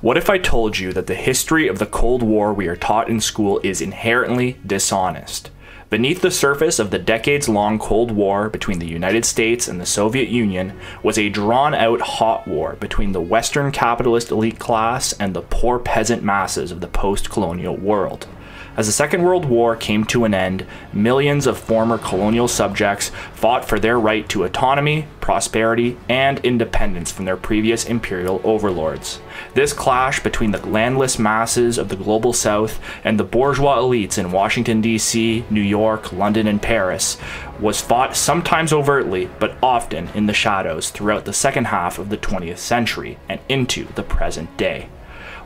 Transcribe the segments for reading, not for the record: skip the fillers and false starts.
What if I told you that the history of the Cold War we are taught in school is inherently dishonest? Beneath the surface of the decades-long Cold War between the United States and the Soviet Union was a drawn-out hot war between the Western capitalist elite class and the poor peasant masses of the post-colonial world. As the Second World War came to an end, millions of former colonial subjects fought for their right to autonomy, prosperity, and independence from their previous imperial overlords. This clash between the landless masses of the global south and the bourgeois elites in Washington, D.C., New York, London, and Paris was fought sometimes overtly, but often in the shadows throughout the second half of the 20th century and into the present day.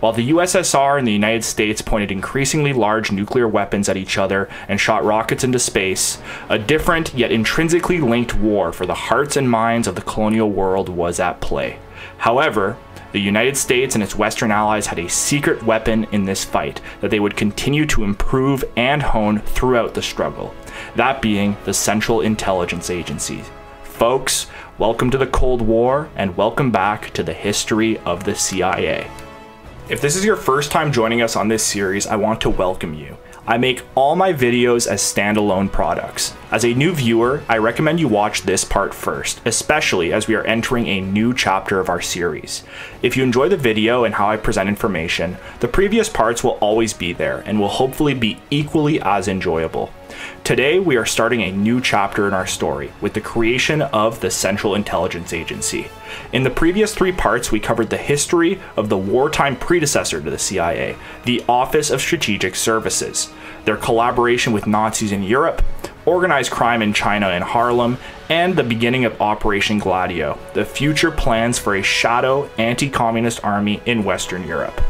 While the USSR and the United States pointed increasingly large nuclear weapons at each other and shot rockets into space, a different yet intrinsically linked war for the hearts and minds of the colonial world was at play. However, the United States and its Western allies had a secret weapon in this fight that they would continue to improve and hone throughout the struggle, that being the Central Intelligence Agency. Folks, welcome to the Cold War and welcome back to the history of the CIA. If this is your first time joining us on this series, I want to welcome you. I make all my videos as standalone products. As a new viewer, I recommend you watch this part first, especially as we are entering a new chapter of our series. If you enjoy the video and how I present information, the previous parts will always be there and will hopefully be equally as enjoyable. Today, we are starting a new chapter in our story with the creation of the Central Intelligence Agency. In the previous three parts, we covered the history of the wartime predecessor to the CIA, the Office of Strategic Services, their collaboration with Nazis in Europe, organized crime in China and Harlem, and the beginning of Operation Gladio, the future plans for a shadow anti-communist army in Western Europe.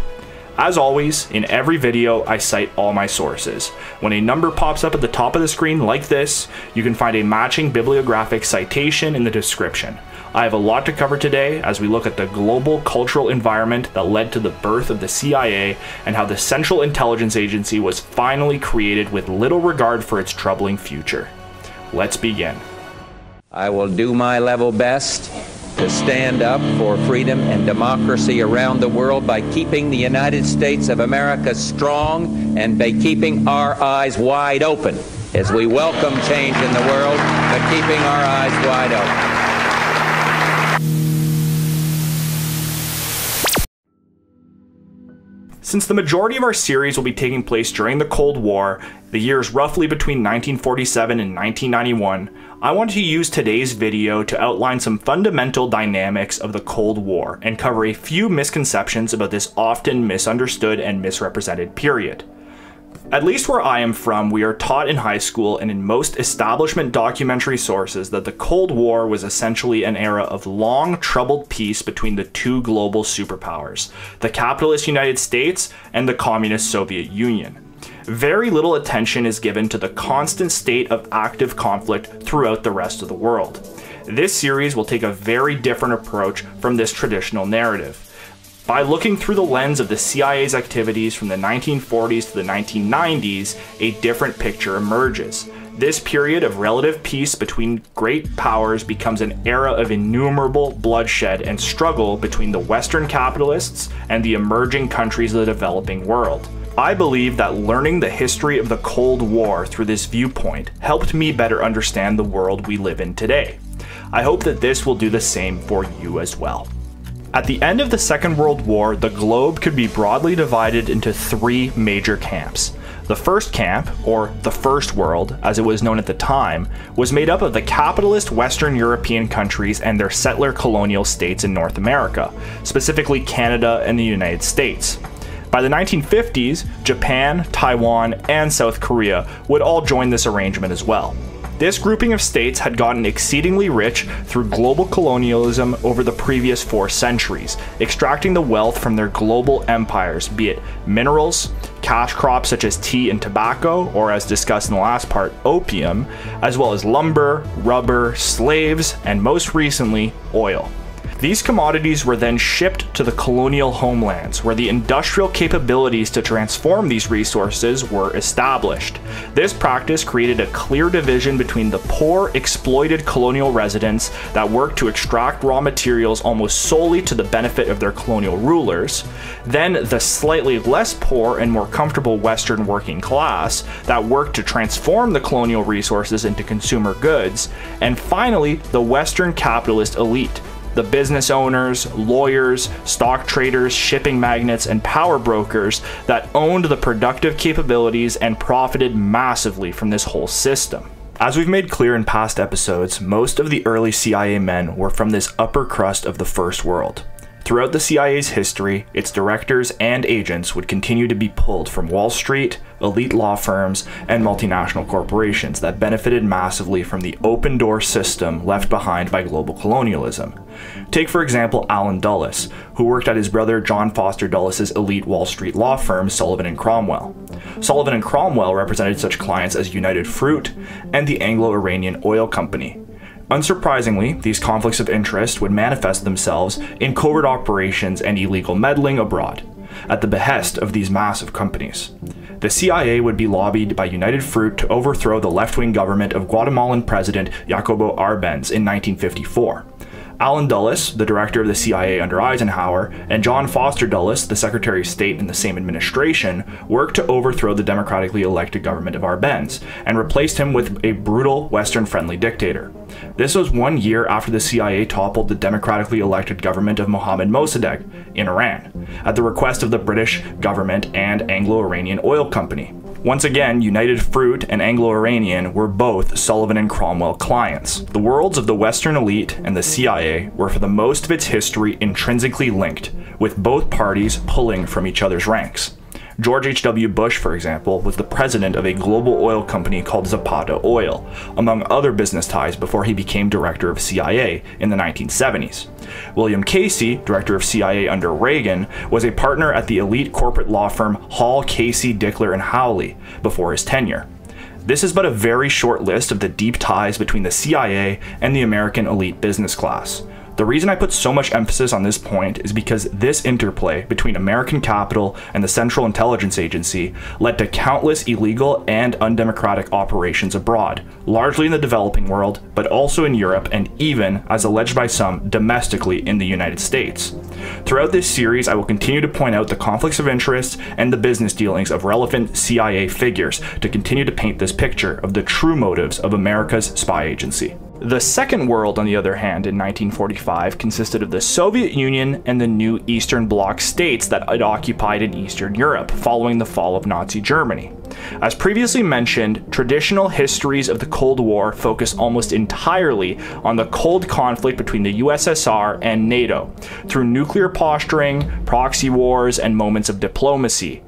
As always, in every video, I cite all my sources. When a number pops up at the top of the screen like this, you can find a matching bibliographic citation in the description. I have a lot to cover today as we look at the global cultural environment that led to the birth of the CIA and how the Central Intelligence Agency was finally created with little regard for its troubling future. Let's begin. I will do my level best to stand up for freedom and democracy around the world by keeping the United States of America strong and by keeping our eyes wide open as we welcome change in the world, but keeping our eyes wide open. Since the majority of our series will be taking place during the Cold War, the years roughly between 1947 and 1991, I want to use today's video to outline some fundamental dynamics of the Cold War and cover a few misconceptions about this often misunderstood and misrepresented period. At least where I am from, we are taught in high school and in most establishment documentary sources that the Cold War was essentially an era of long, troubled peace between the two global superpowers, the capitalist United States and the communist Soviet Union. Very little attention is given to the constant state of active conflict throughout the rest of the world. This series will take a very different approach from this traditional narrative. By looking through the lens of the CIA's activities from the 1940s to the 1990s, a different picture emerges. This period of relative peace between great powers becomes an era of innumerable bloodshed and struggle between the Western capitalists and the emerging countries of the developing world. I believe that learning the history of the Cold War through this viewpoint helped me better understand the world we live in today. I hope that this will do the same for you as well. At the end of the Second World War, the globe could be broadly divided into three major camps. The first camp, or the First World, as it was known at the time, was made up of the capitalist Western European countries and their settler colonial states in North America, specifically Canada and the United States. By the 1950s, Japan, Taiwan, and South Korea would all join this arrangement as well. This grouping of states had gotten exceedingly rich through global colonialism over the previous 4 centuries, extracting the wealth from their global empires, be it minerals, cash crops such as tea and tobacco, or as discussed in the last part, opium, as well as lumber, rubber, slaves, and most recently, oil. These commodities were then shipped to the colonial homelands, where the industrial capabilities to transform these resources were established. This practice created a clear division between the poor, exploited colonial residents that worked to extract raw materials almost solely to the benefit of their colonial rulers, then the slightly less poor and more comfortable Western working class that worked to transform the colonial resources into consumer goods, and finally the Western capitalist elite, the business owners, lawyers, stock traders, shipping magnates, and power brokers that owned the productive capabilities and profited massively from this whole system. As we've made clear in past episodes, most of the early CIA men were from this upper crust of the First World. Throughout the CIA's history, its directors and agents would continue to be pulled from Wall Street, elite law firms, and multinational corporations that benefited massively from the open-door system left behind by global colonialism. Take, for example, Allen Dulles, who worked at his brother John Foster Dulles's elite Wall Street law firm, Sullivan & Cromwell. Sullivan & Cromwell represented such clients as United Fruit and the Anglo-Iranian Oil Company. Unsurprisingly, these conflicts of interest would manifest themselves in covert operations and illegal meddling abroad, at the behest of these massive companies. The CIA would be lobbied by United Fruit to overthrow the left-wing government of Guatemalan President Jacobo Arbenz in 1954. Allen Dulles, the director of the CIA under Eisenhower, and John Foster Dulles, the Secretary of State in the same administration, worked to overthrow the democratically elected government of Arbenz and replaced him with a brutal Western-friendly dictator. This was 1 year after the CIA toppled the democratically elected government of Mohammad Mossadegh in Iran, at the request of the British government and Anglo-Iranian Oil Company. Once again, United Fruit and Anglo-Iranian were both Sullivan & Cromwell clients. The worlds of the Western elite and the CIA were for the most of its history intrinsically linked, with both parties pulling from each other's ranks. George H.W. Bush, for example, was the president of a global oil company called Zapata Oil, among other business ties before he became director of CIA in the 1970s. William Casey, director of CIA under Reagan, was a partner at the elite corporate law firm Hall, Casey, Dickler, and Howley before his tenure. This is but a very short list of the deep ties between the CIA and the American elite business class. The reason I put so much emphasis on this point is because this interplay between American capital and the Central Intelligence Agency led to countless illegal and undemocratic operations abroad, largely in the developing world, but also in Europe and even, as alleged by some, domestically in the United States. Throughout this series, I will continue to point out the conflicts of interest and the business dealings of relevant CIA figures to continue to paint this picture of the true motives of America's spy agency. The Second World, on the other hand, in 1945 consisted of the Soviet Union and the new Eastern Bloc states that had occupied in Eastern Europe following the fall of Nazi Germany. As previously mentioned, traditional histories of the Cold War focus almost entirely on the cold conflict between the USSR and NATO, through nuclear posturing, proxy wars, and moments of diplomacy.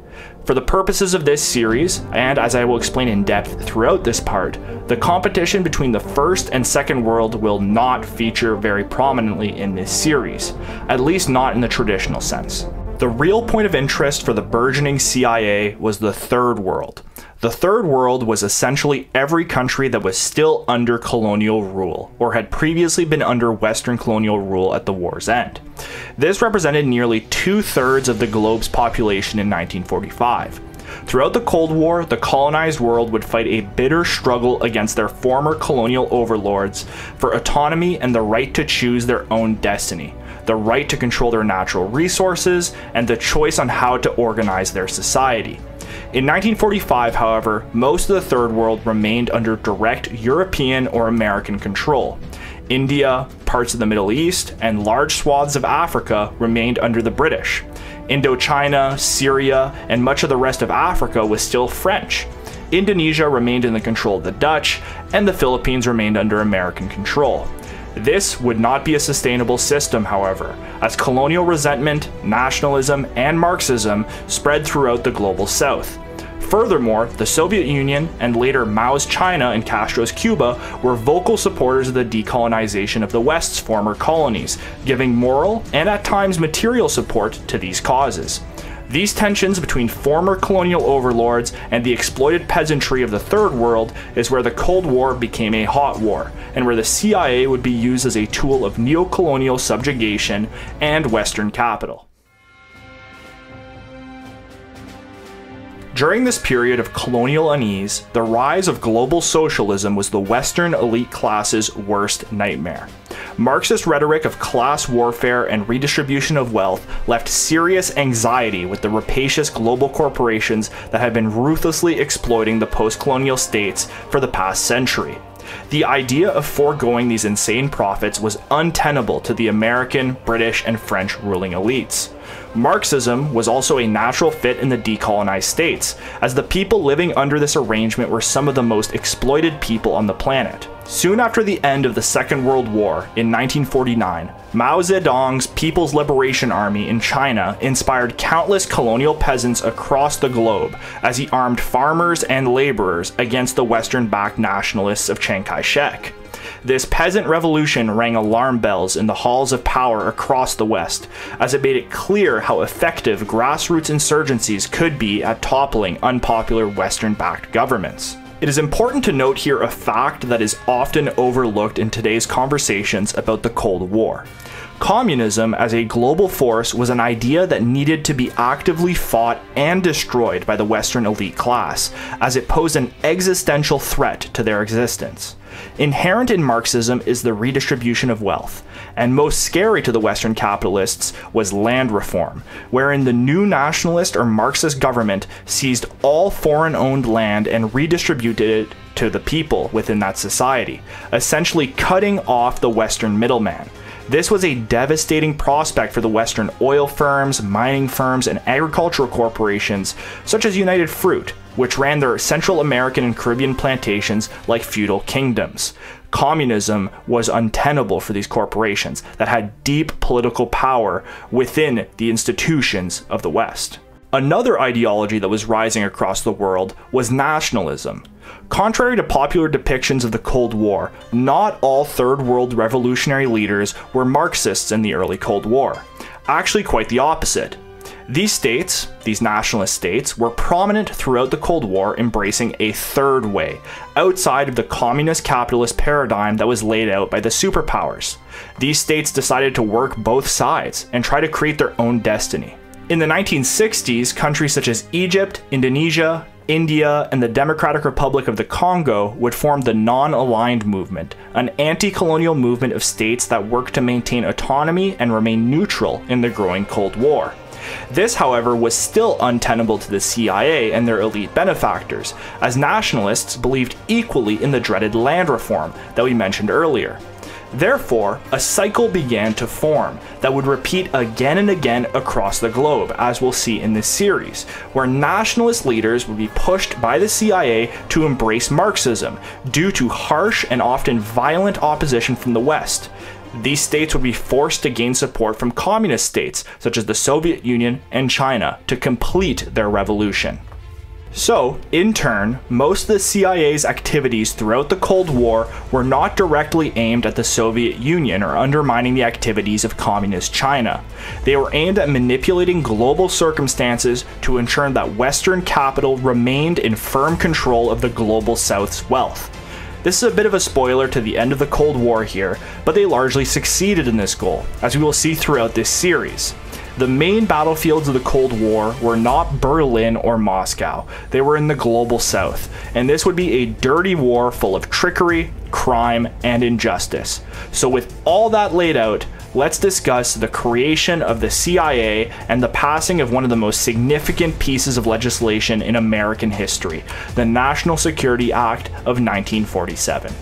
For the purposes of this series, and as I will explain in depth throughout this part, the competition between the First and Second World will not feature very prominently in this series, at least not in the traditional sense. The real point of interest for the burgeoning CIA was the Third World. The Third World was essentially every country that was still under colonial rule, or had previously been under Western colonial rule at the war's end. This represented nearly 2/3 of the globe's population in 1945. Throughout the Cold War, the colonized world would fight a bitter struggle against their former colonial overlords for autonomy and the right to choose their own destiny, the right to control their natural resources, and the choice on how to organize their society. In 1945, however, most of the Third World remained under direct European or American control. India, parts of the Middle East, and large swaths of Africa remained under the British. Indochina, Syria, and much of the rest of Africa was still French. Indonesia remained in the control of the Dutch, and the Philippines remained under American control. This would not be a sustainable system, however, as colonial resentment, nationalism, and Marxism spread throughout the global south. Furthermore, the Soviet Union, and later Mao's China and Castro's Cuba, were vocal supporters of the decolonization of the West's former colonies, giving moral and at times material support to these causes. These tensions between former colonial overlords and the exploited peasantry of the Third World is where the Cold War became a hot war, and where the CIA would be used as a tool of neo-colonial subjugation and Western capital. During this period of colonial unease, the rise of global socialism was the Western elite class's worst nightmare. Marxist rhetoric of class warfare and redistribution of wealth left serious anxiety with the rapacious global corporations that had been ruthlessly exploiting the post-colonial states for the past century. The idea of foregoing these insane profits was untenable to the American, British, and French ruling elites. Marxism was also a natural fit in the decolonized states, as the people living under this arrangement were some of the most exploited people on the planet. Soon after the end of the Second World War, in 1949, Mao Zedong's People's Liberation Army in China inspired countless colonial peasants across the globe as he armed farmers and laborers against the Western-backed nationalists of Chiang Kai-shek. This peasant revolution rang alarm bells in the halls of power across the West, as it made it clear how effective grassroots insurgencies could be at toppling unpopular Western-backed governments. It is important to note here a fact that is often overlooked in today's conversations about the Cold War. Communism as a global force was an idea that needed to be actively fought and destroyed by the Western elite class, as it posed an existential threat to their existence. Inherent in Marxism is the redistribution of wealth, and most scary to the Western capitalists was land reform, wherein the new nationalist or Marxist government seized all foreign-owned land and redistributed it to the people within that society, essentially cutting off the Western middleman. This was a devastating prospect for the Western oil firms, mining firms, and agricultural corporations such as United Fruit, which ran their Central American and Caribbean plantations like feudal kingdoms. Communism was untenable for these corporations that had deep political power within the institutions of the West. Another ideology that was rising across the world was nationalism. Contrary to popular depictions of the Cold War, not all Third World revolutionary leaders were Marxists in the early Cold War. Actually, quite the opposite. These states, these nationalist states, were prominent throughout the Cold War, embracing a third way, outside of the communist capitalist paradigm that was laid out by the superpowers. These states decided to work both sides and try to create their own destiny. In the 1960s, countries such as Egypt, Indonesia, India, and the Democratic Republic of the Congo would form the Non-Aligned Movement, an anti-colonial movement of states that worked to maintain autonomy and remain neutral in the growing Cold War. This, however, was still untenable to the CIA and their elite benefactors, as nationalists believed equally in the dreaded land reform that we mentioned earlier. Therefore, a cycle began to form that would repeat again and again across the globe, as we'll see in this series, where nationalist leaders would be pushed by the CIA to embrace Marxism due to harsh and often violent opposition from the West. These states would be forced to gain support from communist states such as the Soviet Union and China to complete their revolution. So, in turn, most of the CIA's activities throughout the Cold War were not directly aimed at the Soviet Union or undermining the activities of communist China. They were aimed at manipulating global circumstances to ensure that Western capital remained in firm control of the global South's wealth. This is a bit of a spoiler to the end of the Cold War here, but they largely succeeded in this goal, as we will see throughout this series. The main battlefields of the Cold War were not Berlin or Moscow, they were in the global South, and this would be a dirty war full of trickery, crime, and injustice. So with all that laid out, let's discuss the creation of the CIA and the passing of one of the most significant pieces of legislation in American history, the National Security Act of 1947.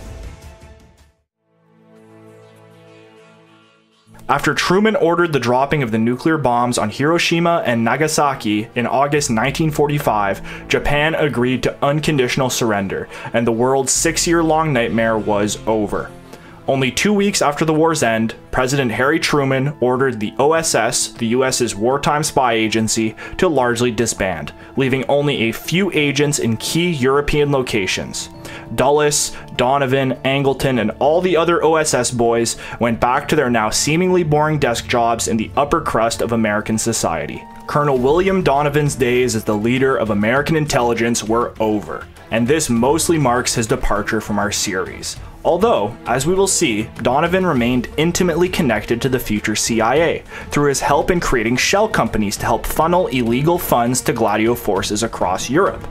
After Truman ordered the dropping of the nuclear bombs on Hiroshima and Nagasaki in August 1945, Japan agreed to unconditional surrender, and the world's 6-year-long nightmare was over. Only 2 weeks after the war's end, President Harry Truman ordered the OSS, the US's wartime spy agency, to largely disband, leaving only a few agents in key European locations. Dulles, Donovan, Angleton, and all the other OSS boys went back to their now seemingly boring desk jobs in the upper crust of American society. Colonel William Donovan's days as the leader of American intelligence were over, and this mostly marks his departure from our series. Although, as we will see, Donovan remained intimately connected to the future CIA through his help in creating shell companies to help funnel illegal funds to Gladio forces across Europe.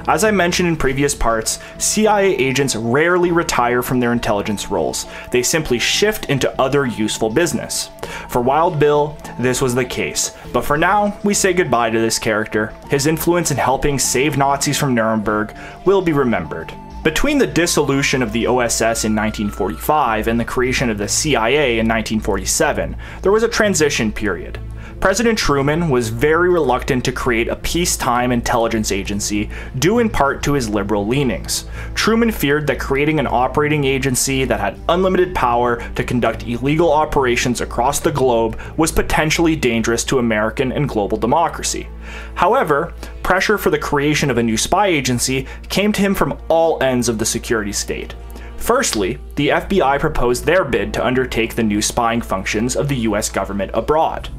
As I mentioned in previous parts, CIA agents rarely retire from their intelligence roles. They simply shift into other useful business. For Wild Bill, this was the case, but for now, we say goodbye to this character. His influence in helping save Nazis from Nuremberg will be remembered. Between the dissolution of the OSS in 1945 and the creation of the CIA in 1947, there was a transition period. President Truman was very reluctant to create a peacetime intelligence agency, due in part to his liberal leanings. Truman feared that creating an operating agency that had unlimited power to conduct illegal operations across the globe was potentially dangerous to American and global democracy. However, pressure for the creation of a new spy agency came to him from all ends of the security state. Firstly, the FBI proposed their bid to undertake the new spying functions of the US government abroad.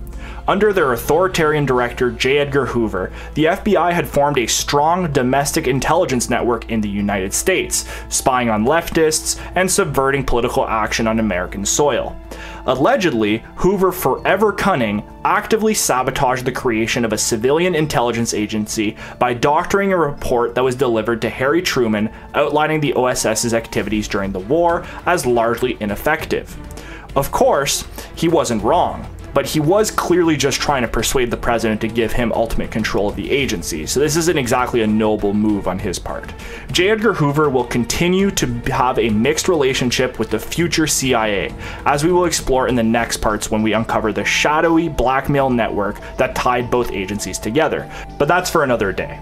Under their authoritarian director J. Edgar Hoover, the FBI had formed a strong domestic intelligence network in the United States, spying on leftists and subverting political action on American soil. Allegedly, Hoover, forever cunning, actively sabotaged the creation of a civilian intelligence agency by doctoring a report that was delivered to Harry Truman outlining the OSS's activities during the war as largely ineffective. Of course, he wasn't wrong, but he was clearly just trying to persuade the president to give him ultimate control of the agency, so this isn't exactly a noble move on his part. J. Edgar Hoover will continue to have a mixed relationship with the future CIA, as we will explore in the next parts when we uncover the shadowy blackmail network that tied both agencies together, but that's for another day.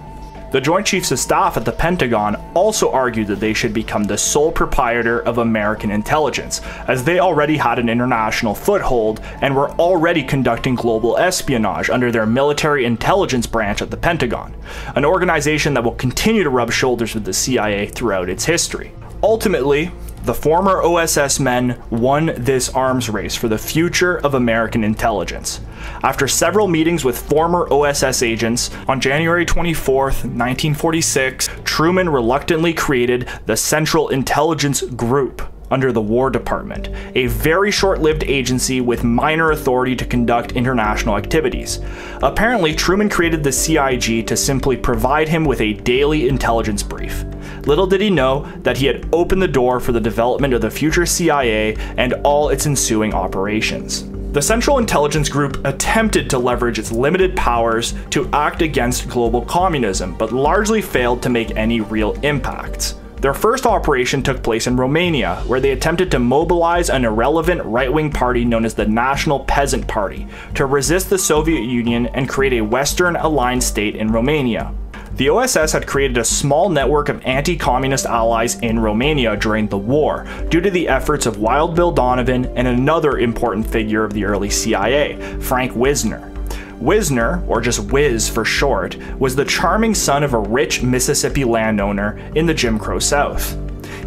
The Joint Chiefs of Staff at the Pentagon also argued that they should become the sole proprietor of American intelligence, as they already had an international foothold and were already conducting global espionage under their military intelligence branch at the Pentagon, an organization that will continue to rub shoulders with the CIA throughout its history. Ultimately, the former OSS men won this arms race for the future of American intelligence. After several meetings with former OSS agents, on January 24, 1946, Truman reluctantly created the Central Intelligence Group under the War Department, a very short-lived agency with minor authority to conduct international activities. Apparently, Truman created the CIG to simply provide him with a daily intelligence brief. Little did he know that he had opened the door for the development of the future CIA and all its ensuing operations. The Central Intelligence Group attempted to leverage its limited powers to act against global communism, but largely failed to make any real impacts. Their first operation took place in Romania, where they attempted to mobilize an irrelevant right-wing party known as the National Peasant Party to resist the Soviet Union and create a Western-aligned state in Romania. The OSS had created a small network of anti-communist allies in Romania during the war, due to the efforts of Wild Bill Donovan and another important figure of the early CIA, Frank Wisner. Wisner, or just Wiz for short, was the charming son of a rich Mississippi landowner in the Jim Crow South.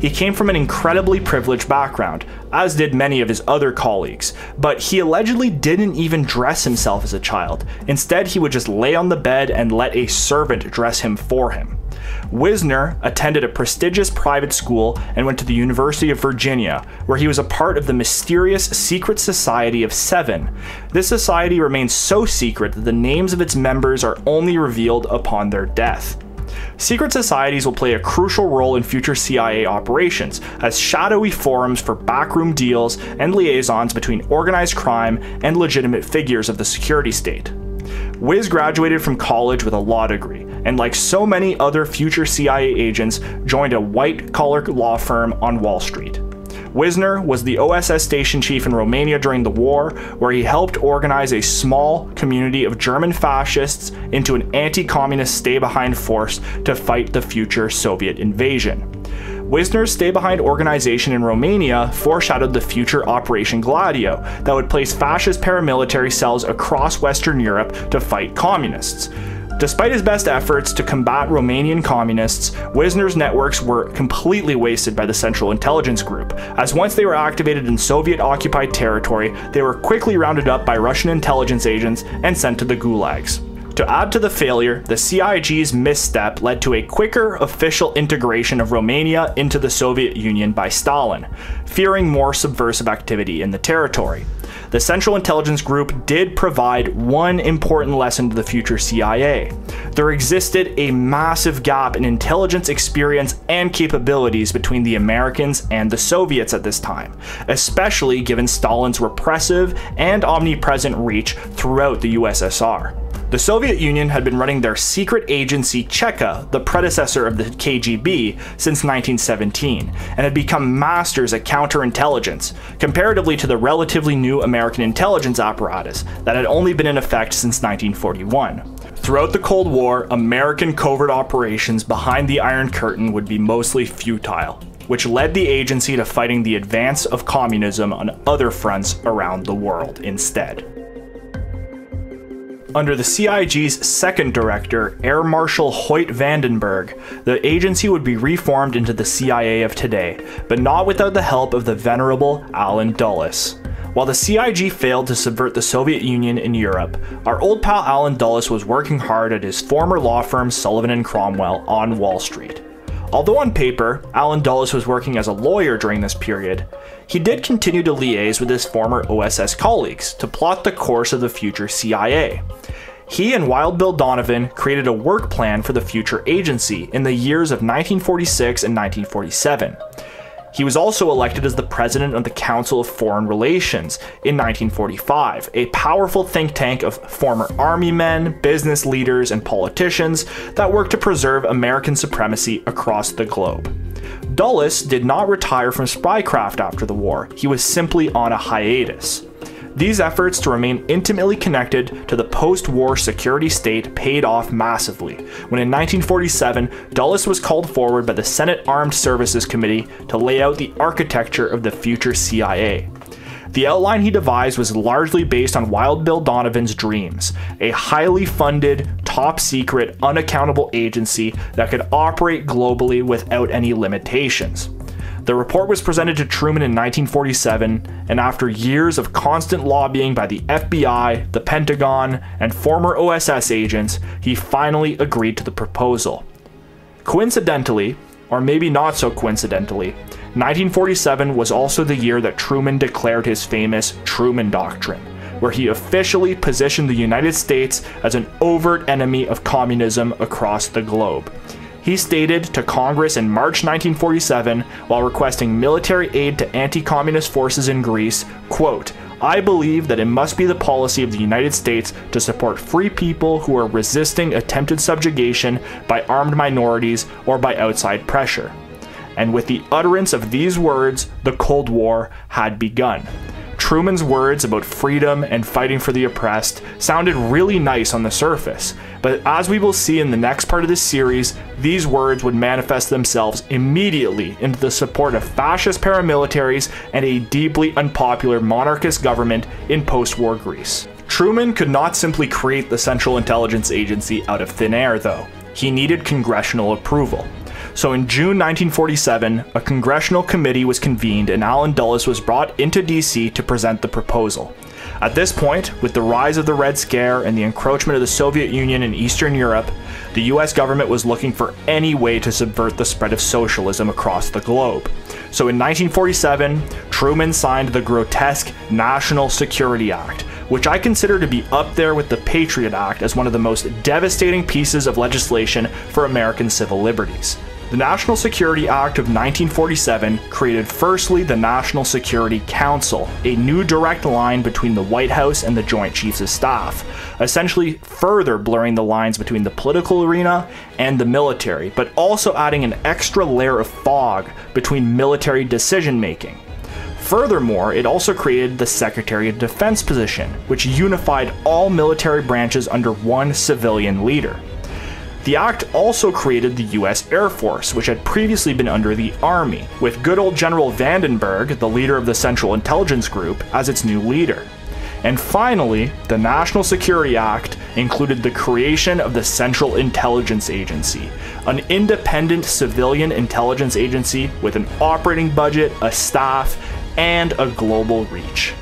He came from an incredibly privileged background, as did many of his other colleagues, but he allegedly didn't even dress himself as a child. Instead, he would just lay on the bed and let a servant dress him for him. Wisner attended a prestigious private school and went to the University of Virginia, where he was a part of the mysterious Secret Society of Seven. This society remains so secret that the names of its members are only revealed upon their death. Secret societies will play a crucial role in future CIA operations as shadowy forums for backroom deals and liaisons between organized crime and legitimate figures of the security state. Wiz graduated from college with a law degree, and like so many other future CIA agents, joined a white-collar law firm on Wall Street. Wisner was the OSS station chief in Romania during the war, where he helped organize a small community of German fascists into an anti-communist stay-behind force to fight the future Soviet invasion. Wisner's stay-behind organization in Romania foreshadowed the future Operation Gladio that would place fascist paramilitary cells across Western Europe to fight communists. Despite his best efforts to combat Romanian communists, Wisner's networks were completely wasted by the Central Intelligence Group, as once they were activated in Soviet-occupied territory, they were quickly rounded up by Russian intelligence agents and sent to the gulags. To add to the failure, the CIG's misstep led to a quicker official integration of Romania into the Soviet Union by Stalin, fearing more subversive activity in the territory. The Central Intelligence Group did provide one important lesson to the future CIA. There existed a massive gap in intelligence experience and capabilities between the Americans and the Soviets at this time, especially given Stalin's repressive and omnipresent reach throughout the USSR. The Soviet Union had been running their secret agency Cheka, the predecessor of the KGB, since 1917, and had become masters at counterintelligence, comparatively to the relatively new American intelligence apparatus that had only been in effect since 1941. Throughout the Cold War, American covert operations behind the Iron Curtain would be mostly futile, which led the agency to fighting the advance of communism on other fronts around the world instead. Under the CIG's second director, Air Marshal Hoyt Vandenberg, the agency would be reformed into the CIA of today, but not without the help of the venerable Allen Dulles. While the CIG failed to subvert the Soviet Union in Europe, our old pal Allen Dulles was working hard at his former law firm Sullivan & Cromwell on Wall Street. Although on paper, Allen Dulles was working as a lawyer during this period, he did continue to liaise with his former OSS colleagues to plot the course of the future CIA. He and Wild Bill Donovan created a work plan for the future agency in the years of 1946 and 1947. He was also elected as the president of the Council of Foreign Relations in 1945, a powerful think tank of former army men, business leaders, and politicians that worked to preserve American supremacy across the globe. Dulles did not retire from spycraft after the war, he was simply on a hiatus. These efforts to remain intimately connected to the post-war security state paid off massively, when in 1947, Dulles was called forward by the Senate Armed Services Committee to lay out the architecture of the future CIA. The outline he devised was largely based on Wild Bill Donovan's dreams, a highly funded, top-secret, unaccountable agency that could operate globally without any limitations. The report was presented to Truman in 1947, and after years of constant lobbying by the FBI, the Pentagon, and former OSS agents, he finally agreed to the proposal. Coincidentally, or maybe not so coincidentally, 1947 was also the year that Truman declared his famous Truman Doctrine, where he officially positioned the United States as an overt enemy of communism across the globe. He stated to Congress in March 1947, while requesting military aid to anti-communist forces in Greece, quote, "I believe that it must be the policy of the United States to support free people who are resisting attempted subjugation by armed minorities or by outside pressure." And with the utterance of these words, the Cold War had begun. Truman's words about freedom and fighting for the oppressed sounded really nice on the surface, but as we will see in the next part of this series, these words would manifest themselves immediately into the support of fascist paramilitaries and a deeply unpopular monarchist government in post-war Greece. Truman could not simply create the Central Intelligence Agency out of thin air, though. He needed congressional approval. So in June 1947, a congressional committee was convened and Allen Dulles was brought into DC to present the proposal. At this point, with the rise of the Red Scare and the encroachment of the Soviet Union in Eastern Europe, the US government was looking for any way to subvert the spread of socialism across the globe. So in 1947, Truman signed the grotesque National Security Act, which I consider to be up there with the Patriot Act as one of the most devastating pieces of legislation for American civil liberties. The National Security Act of 1947 created firstly the National Security Council, a new direct line between the White House and the Joint Chiefs of Staff, essentially further blurring the lines between the political arena and the military, but also adding an extra layer of fog between military decision-making. Furthermore, it also created the Secretary of Defense position, which unified all military branches under one civilian leader. The act also created the US Air Force, which had previously been under the Army, with good old General Vandenberg, the leader of the Central Intelligence Group, as its new leader. And finally, the National Security Act included the creation of the Central Intelligence Agency, an independent civilian intelligence agency with an operating budget, a staff, and a global reach.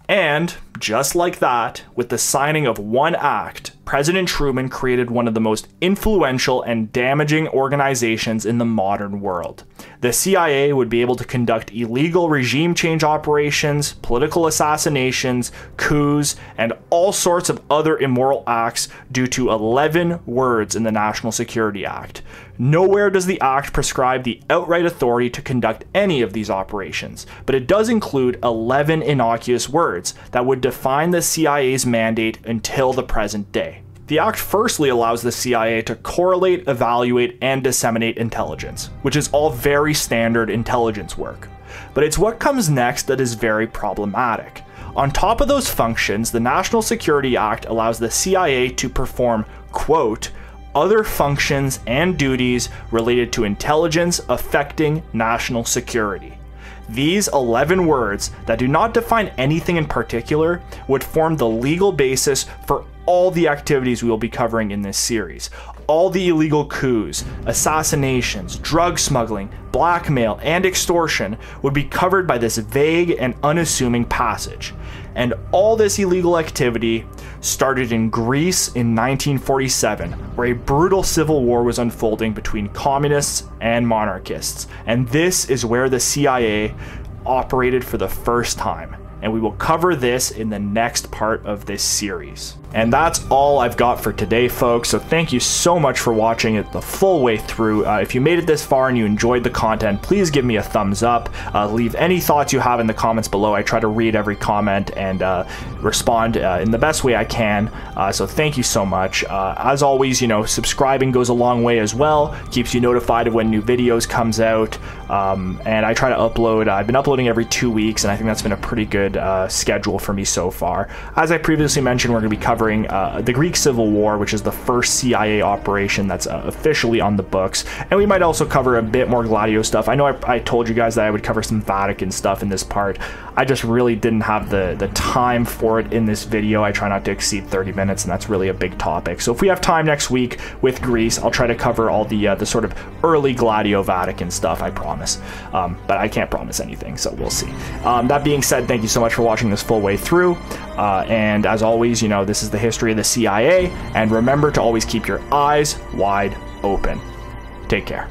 And, just like that, with the signing of one act, President Truman created one of the most influential and damaging organizations in the modern world. The CIA would be able to conduct illegal regime change operations, political assassinations, coups, and all sorts of other immoral acts due to 11 words in the National Security Act. Nowhere does the act prescribe the outright authority to conduct any of these operations, but it does include 11 innocuous words that would define the CIA's mandate until the present day. The act firstly allows the CIA to correlate, evaluate, and disseminate intelligence, which is all very standard intelligence work. But it's what comes next that is very problematic. On top of those functions, the National Security Act allows the CIA to perform, quote, other functions and duties related to intelligence affecting national security. These 11 words that do not define anything in particular would form the legal basis for all the activities we will be covering in this series. All the illegal coups, assassinations, drug smuggling, blackmail, and extortion would be covered by this vague and unassuming passage. And all this illegal activity started in Greece in 1947, where a brutal civil war was unfolding between communists and monarchists. And this is where the CIA operated for the first time. And we will cover this in the next part of this series. And that's all I've got for today, folks. So thank you so much for watching it the full way through. If you made it this far and you enjoyed the content, please give me a thumbs up. Leave any thoughts you have in the comments below. I try to read every comment and respond in the best way I can. So thank you so much. As always, subscribing goes a long way as well. Keeps you notified of when new videos comes out. And I try to upload. I've been uploading every 2 weeks, and I think that's been a pretty good schedule for me so far. As I previously mentioned, we're going to be covering the Greek Civil War, which is the first CIA operation that's officially on the books, and we might also cover a bit more Gladio stuff. I know I told you guys that I would cover some Vatican stuff in this part. I just really didn't have the time for it in this video. I try not to exceed 30 minutes, and that's really a big topic. So if we have time next week with Greece, I'll try to cover all the sort of early Gladio Vatican stuff, I promise. But I can't promise anything, so we'll see. That being said, thank you so much for watching this full way through. And as always, this is the history of the CIA, and remember to always keep your eyes wide open. Take care.